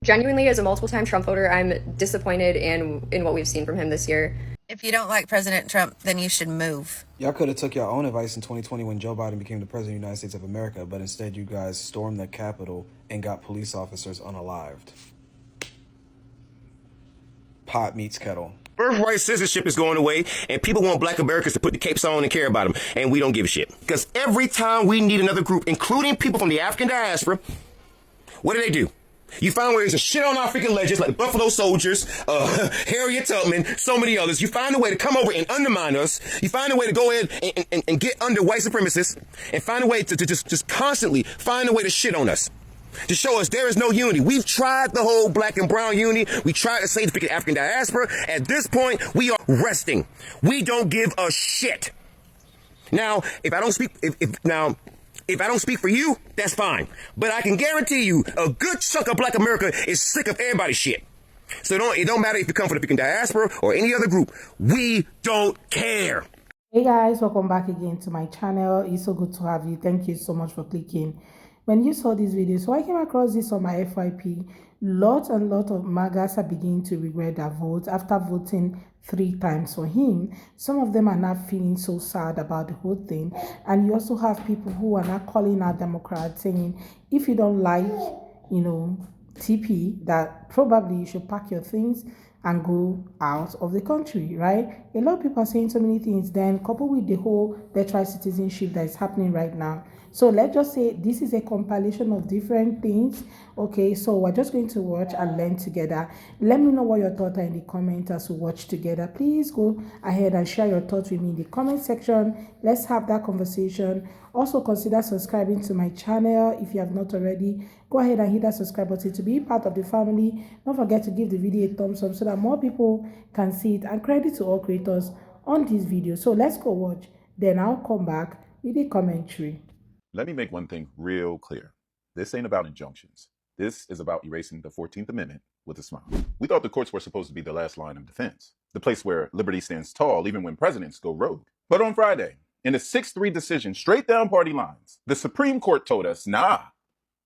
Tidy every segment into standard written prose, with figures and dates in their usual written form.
Genuinely, as a multiple-time Trump voter, I'm disappointed in what we've seen from him this year. If you don't like President Trump, then you should move. Y'all could have took your own advice in 2020 when Joe Biden became the president of the United States of America, but instead you guys stormed the Capitol and got police officers unalived. Pot meets kettle. Birthright citizenship is going away, and people want black Americans to put the capes on and care about them, and we don't give a shit. Because every time we need another group, including people from the African diaspora, what do? You find ways to shit on our freaking legends like the Buffalo Soldiers, Harriet Tubman, so many others. You find a way to come over and undermine us. You find a way to go in and get under white supremacists, and find a way to just constantly find a way to shit on us. To show us there is no unity. We've tried the whole black and brown unity. We tried to save the freaking African diaspora. At this point, we are resting. We don't give a shit. Now, if I don't speak for you, that's fine. But I can guarantee you a good chunk of black America is sick of everybody's shit. So it don't matter if you come from the freaking diaspora or any other group. We don't care. Hey guys, welcome back again to my channel. It's so good to have you. Thank you so much for clicking. When you saw this video, so I came across this on my FYP. Lot of MAGAs are beginning to regret their votes after voting 3 times for him. Some of them are not feeling so sad about the whole thing. And you also have people who are not calling out Democrats saying, if you don't like, TP, that probably you should pack your things and go out of the country, right? A lot of people are saying so many things, then coupled with the whole birthright citizenship that is happening right now. So let's just say this is a compilation of different things. Okay, so we're just going to watch and learn together. Let me know what your thoughts are in the comments as we watch together. Please go ahead and share your thoughts with me in the comment section. Let's have that conversation. Also consider subscribing to my channel if you have not already. Go ahead and hit that subscribe button to be part of the family. Don't forget to give the video a thumbs up so that more people can see it. And credit to all creators on this video. So let's go watch. Then I'll come back with a commentary. Let me make one thing real clear. This ain't about injunctions. This is about erasing the 14th Amendment with a smile. We thought the courts were supposed to be the last line of defense, the place where liberty stands tall even when presidents go rogue. But on Friday, in a 6-3 decision straight down party lines, the Supreme Court told us, nah,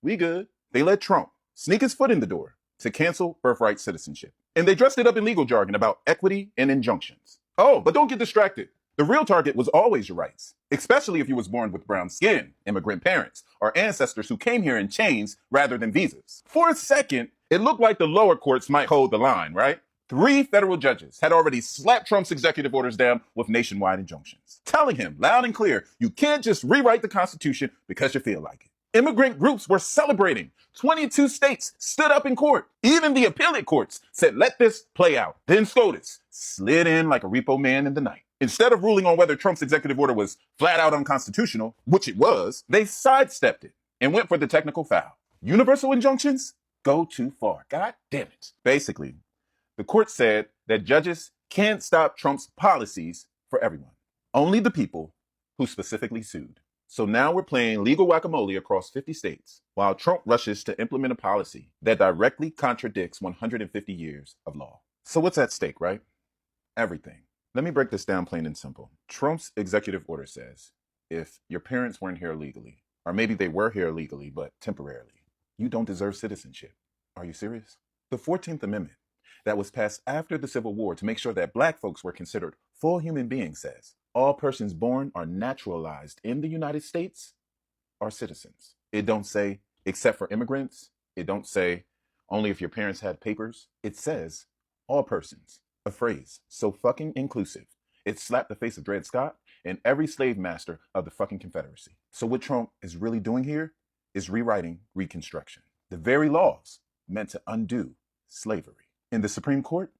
we good. They let Trump sneak his foot in the door to cancel birthright citizenship. And they dressed it up in legal jargon about equity and injunctions. Oh, but don't get distracted. The real target was always your rights, especially if you was born with brown skin, immigrant parents, or ancestors who came here in chains rather than visas. For a second, it looked like the lower courts might hold the line, right? 3 federal judges had already slapped Trump's executive orders down with nationwide injunctions, telling him loud and clear, you can't just rewrite the Constitution because you feel like it. Immigrant groups were celebrating. 22 states stood up in court. Even the appellate courts said, let this play out. Then SCOTUS slid in like a repo man in the night. Instead of ruling on whether Trump's executive order was flat out unconstitutional, which it was, they sidestepped it and went for the technical foul. Universal injunctions go too far. God damn it. Basically, the court said that judges can't stop Trump's policies for everyone. Only the people who specifically sued. So now we're playing legal whack-a-mole across 50 states while Trump rushes to implement a policy that directly contradicts 150 years of law. So what's at stake, right? Everything. Let me break this down plain and simple. Trump's executive order says, if your parents weren't here legally, or maybe they were here legally, but temporarily, you don't deserve citizenship. Are you serious? The 14th Amendment that was passed after the Civil War to make sure that black folks were considered full human beings says, all persons born or naturalized in the United States are citizens. It don't say, except for immigrants. It don't say, only if your parents had papers. It says, all persons. A phrase so fucking inclusive, it slapped the face of Dred Scott and every slave master of the fucking Confederacy. So what Trump is really doing here is rewriting Reconstruction. The very laws meant to undo slavery. And the Supreme Court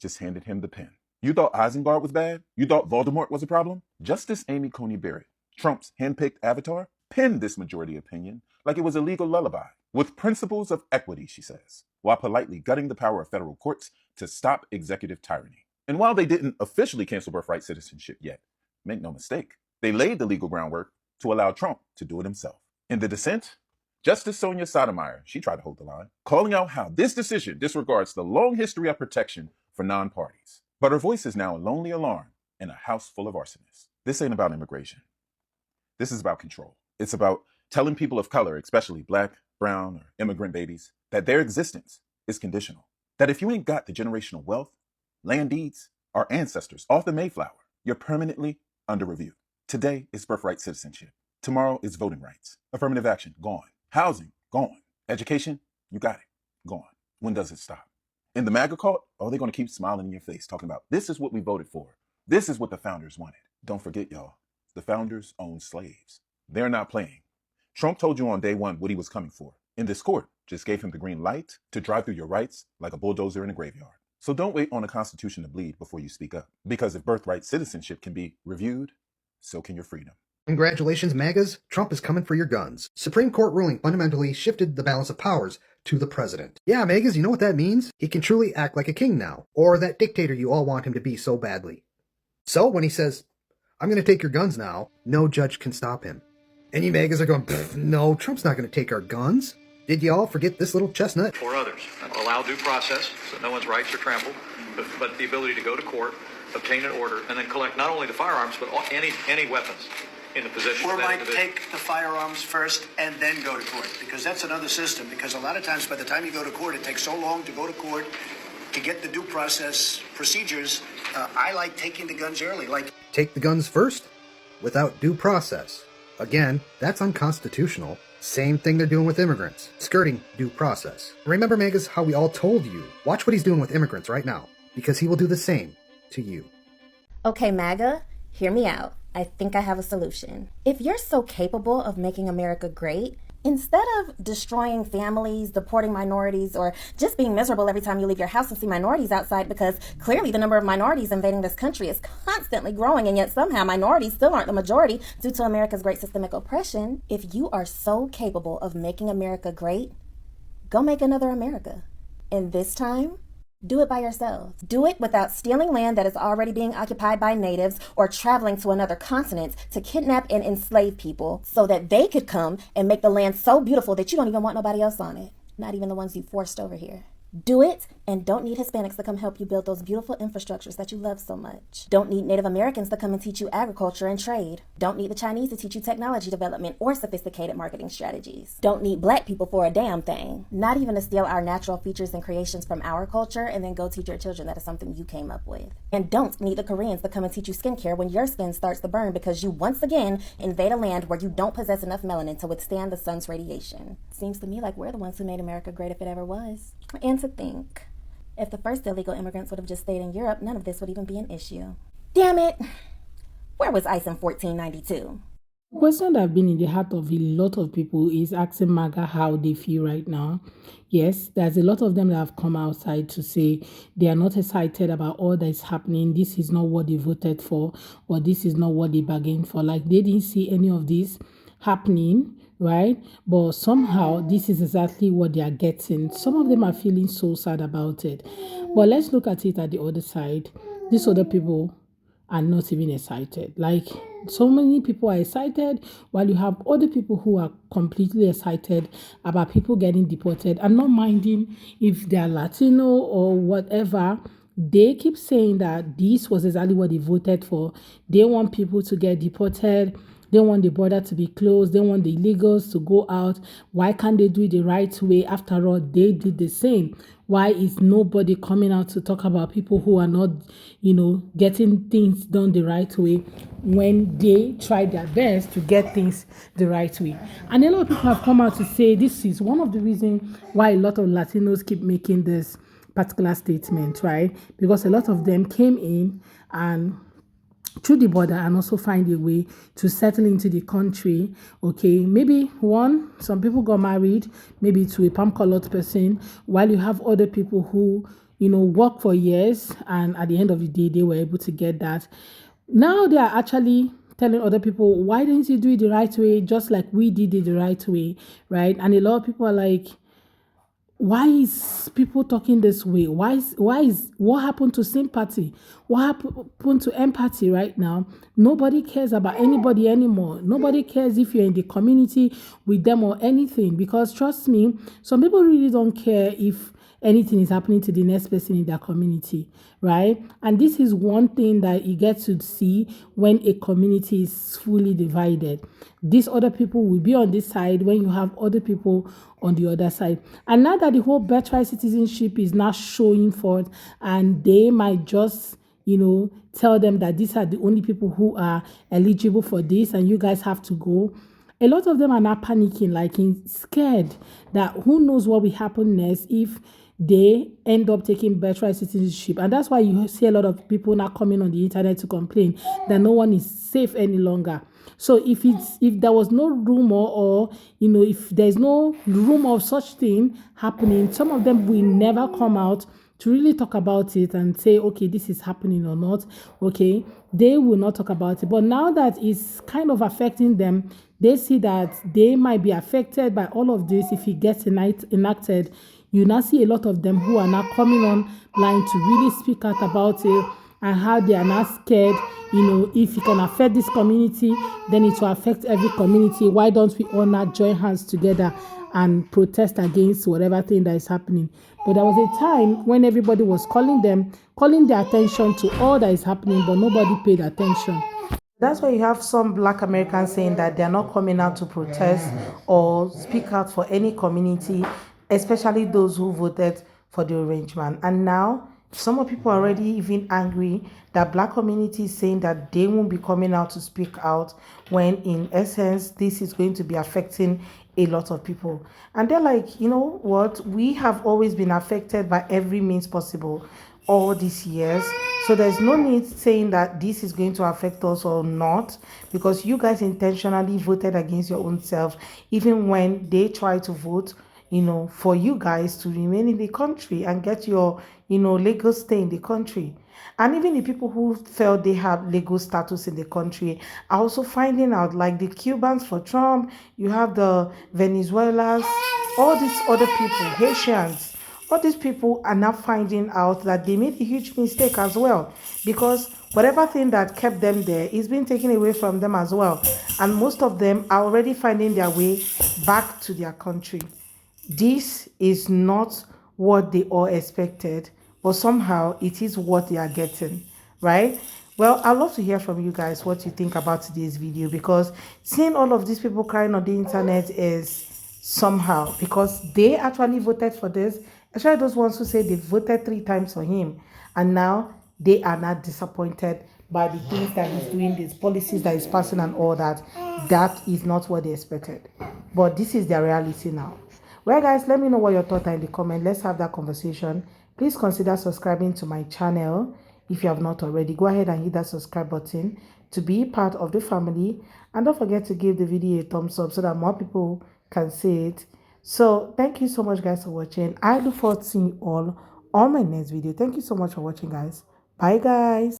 just handed him the pen. You thought Isengard was bad? You thought Voldemort was a problem? Justice Amy Coney Barrett, Trump's handpicked avatar, penned this majority opinion like it was a legal lullaby. With principles of equity, she says, while politely gutting the power of federal courts to stop executive tyranny. And while they didn't officially cancel birthright citizenship yet, make no mistake, they laid the legal groundwork to allow Trump to do it himself. In the dissent, Justice Sonia Sotomayor, she tried to hold the line, calling out how this decision disregards the long history of protection for non-parties. But her voice is now a lonely alarm in a house full of arsonists. This ain't about immigration. This is about control. It's about telling people of color, especially black, brown, or immigrant babies, that their existence is conditional. That if you ain't got the generational wealth, land deeds, our ancestors off the Mayflower, you're permanently under review. Today is birthright citizenship. Tomorrow is voting rights. Affirmative action, gone. Housing, gone. Education, you got it, gone. When does it stop? In the MAGA cult, oh, they're going to keep smiling in your face, talking about this is what we voted for. This is what the founders wanted. Don't forget, y'all, the founders owned slaves. They're not playing. Trump told you on day one what he was coming for. And this court just gave him the green light to drive through your rights like a bulldozer in a graveyard. So don't wait on the Constitution to bleed before you speak up. Because if birthright citizenship can be reviewed, so can your freedom. Congratulations, MAGAs. Trump is coming for your guns. Supreme Court ruling fundamentally shifted the balance of powers to the president. Yeah, MAGAs, you know what that means? He can truly act like a king now, or that dictator you all want him to be so badly. So when he says, I'm going to take your guns now, no judge can stop him. And you MAGAs are going, no, Trump's not going to take our guns. Did y'all forget this little chestnut? For others, allow due process so no one's rights are trampled, but the ability to go to court, obtain an order, and then collect not only the firearms, but any weapons in the possession of that individual. Or might take the firearms first and then go to court, because that's another system, because a lot of times by the time you go to court, it takes so long to go to court to get the due process procedures. I like taking the guns early. Take the guns first? Without due process. Again, that's unconstitutional. Same thing they're doing with immigrants, skirting due process. Remember, MAGAs, how we all told you, watch what he's doing with immigrants right now, because he will do the same to you. Okay, MAGA, hear me out. I think I have a solution. If you're so capable of making America great, instead of destroying families, deporting minorities, or just being miserable every time you leave your house and see minorities outside, because clearly the number of minorities invading this country is constantly growing, and yet somehow minorities still aren't the majority due to America's great systemic oppression. If you are so capable of making America great, go make another America. And this time, do it by yourself. Do it without stealing land that is already being occupied by natives or traveling to another continent to kidnap and enslave people so that they could come and make the land so beautiful that you don't even want nobody else on it. Not even the ones you forced over here. Do it, and don't need Hispanics to come help you build those beautiful infrastructures that you love so much. Don't need Native Americans to come and teach you agriculture and trade. Don't need the Chinese to teach you technology development or sophisticated marketing strategies. Don't need black people for a damn thing. Not even to steal our natural features and creations from our culture and then go teach your children that is something you came up with. And don't need the Koreans to come and teach you skincare when your skin starts to burn because you once again invade a land where you don't possess enough melanin to withstand the sun's radiation. Seems to me like we're the ones who made America great if it ever was. And to think, if the first illegal immigrants would have just stayed in Europe, none of this would even be an issue. Damn it! Where was ICE in 1492? The question that have been in the heart of a lot of people is asking MAGA how they feel right now. Yes, there's a lot of them that have come outside to say they are not excited about all that is happening. This is not what they voted for, or this is not what they bargained for. Like they didn't see any of this happening, right? But somehow this is exactly what they are getting. Some of them are feeling so sad about it. But let's look at it at the other side. These other people are not even excited. Like so many people are excited, while you have other people who are completely excited about people getting deported and not minding if they are Latino or whatever. They keep saying that this was exactly what they voted for. They want people to get deported. They want the border to be closed. They want the illegals to go out. Why can't they do it the right way? After all, they did the same. Why is nobody coming out to talk about people who are not, getting things done the right way when they try their best to get things the right way? And a lot of people have come out to say this is one of the reasons why a lot of Latinos keep making this particular statement, right? Because a lot of them came in and through the border and also find a way to settle into the country. Okay, maybe some people got married, maybe to a palm-colored person, while you have other people who, work for years and at the end of the day, they were able to get that. Now they are actually telling other people, why didn't you do it the right way, just like we did it the right way, right? And a lot of people are like, why is people talking this way? What happened to sympathy? What happened to empathy right now? Nobody cares about anybody anymore. Nobody cares if you're in the community with them or anything, because trust me, some people really don't care if anything is happening to the next person in their community, right? And this is one thing that you get to see when a community is fully divided. These other people will be on this side when you have other people on the other side. And now that the whole birthright citizenship is now showing forth, and they might just, tell them that these are the only people who are eligible for this and you guys have to go. A lot of them are now panicking, like scared that who knows what will happen next if they end up taking birthright citizenship. And that's why you see a lot of people now coming on the internet to complain that no one is safe any longer. So if there was no rumor, or if there's no rumor of such thing happening, some of them will never come out to really talk about it and say, okay, this is happening or not. Okay, they will not talk about it. But now that it's kind of affecting them, they see that they might be affected by all of this. If it gets enacted, you now see a lot of them who are now coming online to really speak out about it, and how they are now scared. If it can affect this community, then it will affect every community. Why don't we all now join hands together and protest against whatever thing that is happening? But there was a time when everybody was calling their attention to all that is happening, but nobody paid attention. That's why you have some Black Americans saying that they're not coming out to protest or speak out for any community, especially those who voted for the arrangement. And now some of people are already even angry that Black community is saying that they won't be coming out to speak out, when in essence this is going to be affecting a lot of people. And they're like, you know what, we have always been affected by every means possible all these years, so there's no need saying that this is going to affect us or not, because you guys intentionally voted against your own self, even when they try to vote for you guys to remain in the country and get your legal stay in the country. And even the people who felt they have legal status in the country are also finding out, like the Cubans for Trump, you have the Venezuelans, all these other people, Haitians, all these people are now finding out that they made a huge mistake as well, because whatever thing that kept them there is being taken away from them as well. And most of them are already finding their way back to their country. This is not what they all expected, but somehow it is what they are getting, right? Well, I'd love to hear from you guys what you think about today's video, because seeing all of these people crying on the internet is somehow, because they actually voted for this, especially those ones who say they voted 3 times for him, and now they are not disappointed by the things that he's doing, these policies that he's passing and all that. That is not what they expected, but this is their reality now. Well guys, let me know what your thoughts are in the comment. Let's have that conversation. Please consider subscribing to my channel if you have not already. Go ahead and hit that subscribe button to be part of the family, and don't forget to give the video a thumbs up so that more people can see it. So thank you so much guys for watching. I look forward to seeing you all on my next video. Thank you so much for watching guys. Bye guys.